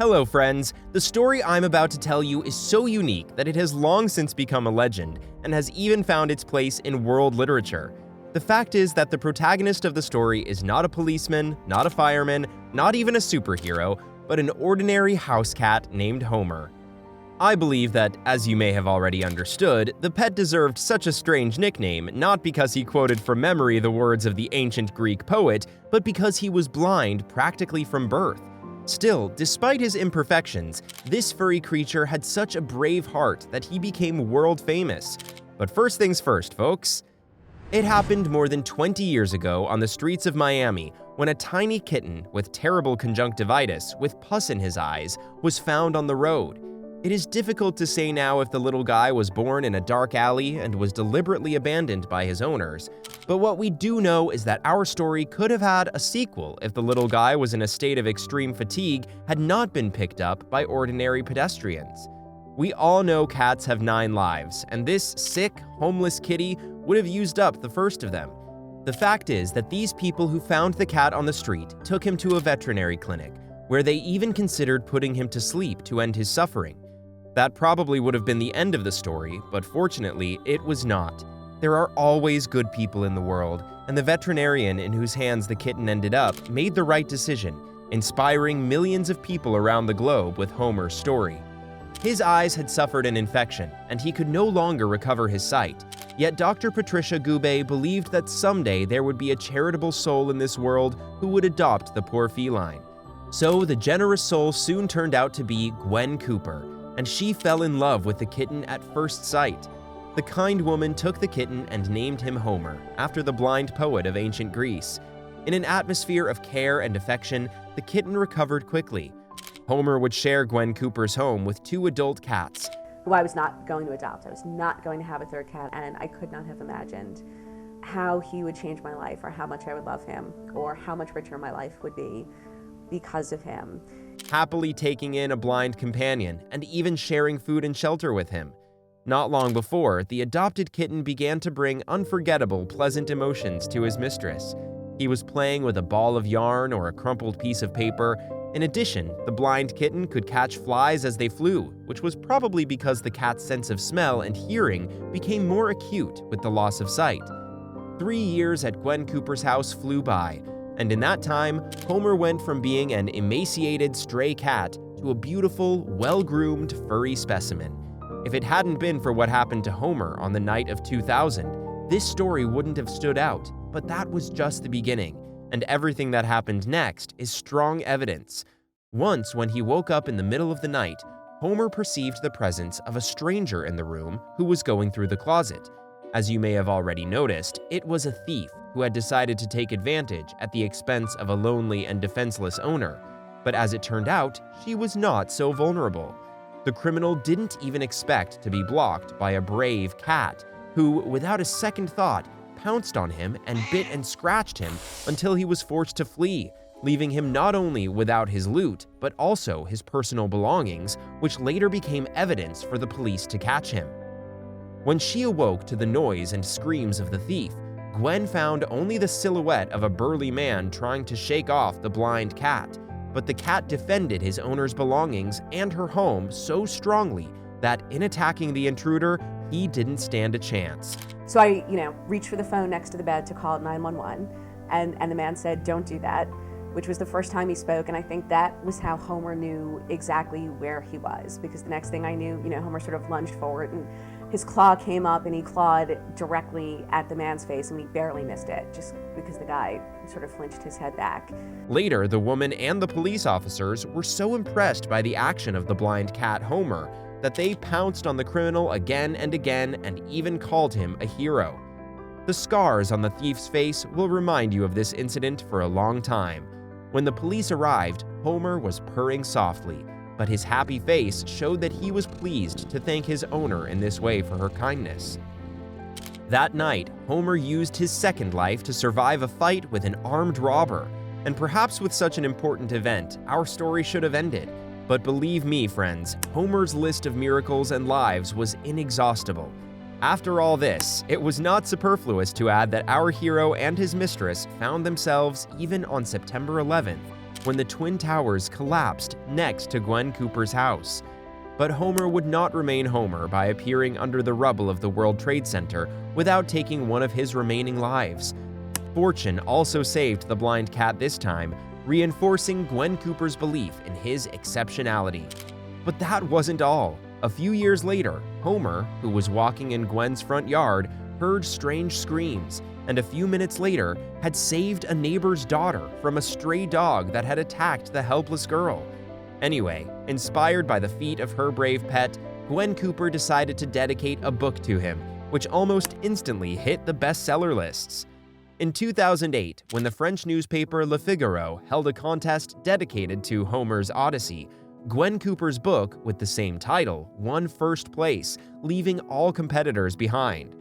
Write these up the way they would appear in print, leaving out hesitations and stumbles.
Hello friends, the story I'm about to tell you is so unique that it has long since become a legend and has even found its place in world literature. The fact is that the protagonist of the story is not a policeman, not a fireman, not even a superhero, but an ordinary house cat named Homer. I believe that, as you may have already understood, the pet deserved such a strange nickname not because he quoted from memory the words of the ancient Greek poet, but because he was blind practically from birth. Still, despite his imperfections, this furry creature had such a brave heart that he became world famous. But first things first, folks. It happened more than 20 years ago on the streets of Miami when a tiny kitten with terrible conjunctivitis with pus in his eyes was found on the road. It is difficult to say now if the little guy was born in a dark alley and was deliberately abandoned by his owners, but what we do know is that our story could have had a sequel if the little guy was in a state of extreme fatigue had not been picked up by ordinary pedestrians. We all know cats have 9 lives, and this sick, homeless kitty would have used up the first of them. The fact is that these people who found the cat on the street took him to a veterinary clinic, where they even considered putting him to sleep to end his suffering. That probably would have been the end of the story, but fortunately, it was not. There are always good people in the world, and the veterinarian in whose hands the kitten ended up made the right decision, inspiring millions of people around the globe with Homer's story. His eyes had suffered an infection, and he could no longer recover his sight. Yet Dr. Patricia Gubay believed that someday there would be a charitable soul in this world who would adopt the poor feline. So the generous soul soon turned out to be Gwen Cooper, and she fell in love with the kitten at first sight. The kind woman took the kitten and named him Homer, after the blind poet of ancient Greece. In an atmosphere of care and affection, the kitten recovered quickly. Homer would share Gwen Cooper's home with 2 adult cats, who I was not going to adopt. I was not going to have a 3rd cat, and I could not have imagined how he would change my life, or how much I would love him, or how much richer my life would be because of him. Happily taking in a blind companion and even sharing food and shelter with him. Not long before, the adopted kitten began to bring unforgettable, pleasant emotions to his mistress. He was playing with a ball of yarn or a crumpled piece of paper. In addition, the blind kitten could catch flies as they flew, which was probably because the cat's sense of smell and hearing became more acute with the loss of sight. 3 years at Gwen Cooper's house flew by, and in that time, Homer went from being an emaciated stray cat to a beautiful, well-groomed, furry specimen. If it hadn't been for what happened to Homer on the night of 2000, this story wouldn't have stood out, but that was just the beginning, and everything that happened next is strong evidence. Once, when he woke up in the middle of the night, Homer perceived the presence of a stranger in the room who was going through the closet. As you may have already noticed, it was a thief who had decided to take advantage at the expense of a lonely and defenseless owner. But as it turned out, she was not so vulnerable. The criminal didn't even expect to be blocked by a brave cat, who, without a second thought, pounced on him and bit and scratched him until he was forced to flee, leaving him not only without his loot, but also his personal belongings, which later became evidence for the police to catch him. When she awoke to the noise and screams of the thief, Gwen found only the silhouette of a burly man trying to shake off the blind cat, but the cat defended his owner's belongings and her home so strongly that in attacking the intruder, he didn't stand a chance. So I, reached for the phone next to the bed to call 911, and the man said, "Don't do that," which was the first time he spoke, and I think that was how Homer knew exactly where he was, because the next thing I knew, Homer sort of lunged forward, and his claw came up, and he clawed directly at the man's face, and he barely missed it, just because the guy sort of flinched his head back. Later, the woman and the police officers were so impressed by the action of the blind cat Homer that they pounced on the criminal again and again and even called him a hero. The scars on the thief's face will remind you of this incident for a long time. When the police arrived, Homer was purring softly, but his happy face showed that he was pleased to thank his owner in this way for her kindness. That night, Homer used his second life to survive a fight with an armed robber, and perhaps with such an important event, our story should have ended. But believe me, friends, Homer's list of miracles and lives was inexhaustible. After all this, it was not superfluous to add that our hero and his mistress found themselves even on September 11th, when the Twin Towers collapsed next to Gwen Cooper's house. But Homer would not remain Homer by appearing under the rubble of the World Trade Center without taking one of his remaining lives. Fortune also saved the blind cat this time, reinforcing Gwen Cooper's belief in his exceptionality. But that wasn't all. A few years later, Homer, who was walking in Gwen's front yard, heard strange screams, and a few minutes later had saved a neighbor's daughter from a stray dog that had attacked the helpless girl. Anyway, inspired by the feat of her brave pet, Gwen Cooper decided to dedicate a book to him, which almost instantly hit the bestseller lists. In 2008, when the French newspaper Le Figaro held a contest dedicated to Homer's Odyssey, Gwen Cooper's book, with the same title, won first place, leaving all competitors behind.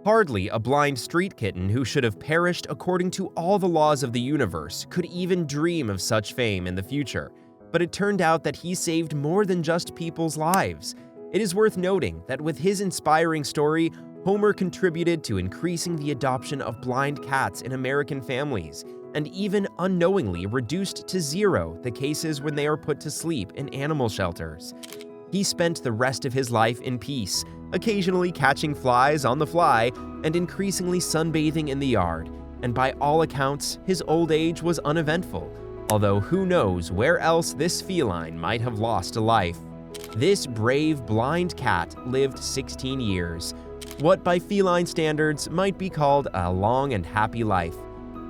Hardly a blind street kitten who should have perished according to all the laws of the universe could even dream of such fame in the future. But it turned out that he saved more than just people's lives. It is worth noting that with his inspiring story, Homer contributed to increasing the adoption of blind cats in American families, and even unknowingly reduced to zero the cases when they are put to sleep in animal shelters. He spent the rest of his life in peace, occasionally catching flies on the fly and increasingly sunbathing in the yard, and by all accounts, his old age was uneventful, although who knows where else this feline might have lost a life. This brave blind cat lived 16 years, what by feline standards might be called a long and happy life.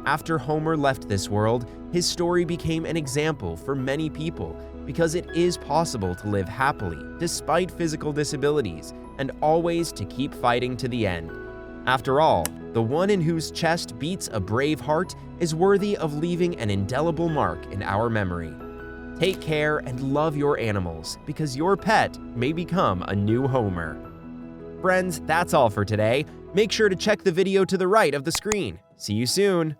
After Homer left this world, his story became an example for many people because it is possible to live happily despite physical disabilities and always to keep fighting to the end. After all, the one in whose chest beats a brave heart is worthy of leaving an indelible mark in our memory. Take care and love your animals because your pet may become a new Homer. Friends, that's all for today. Make sure to check the video to the right of the screen. See you soon!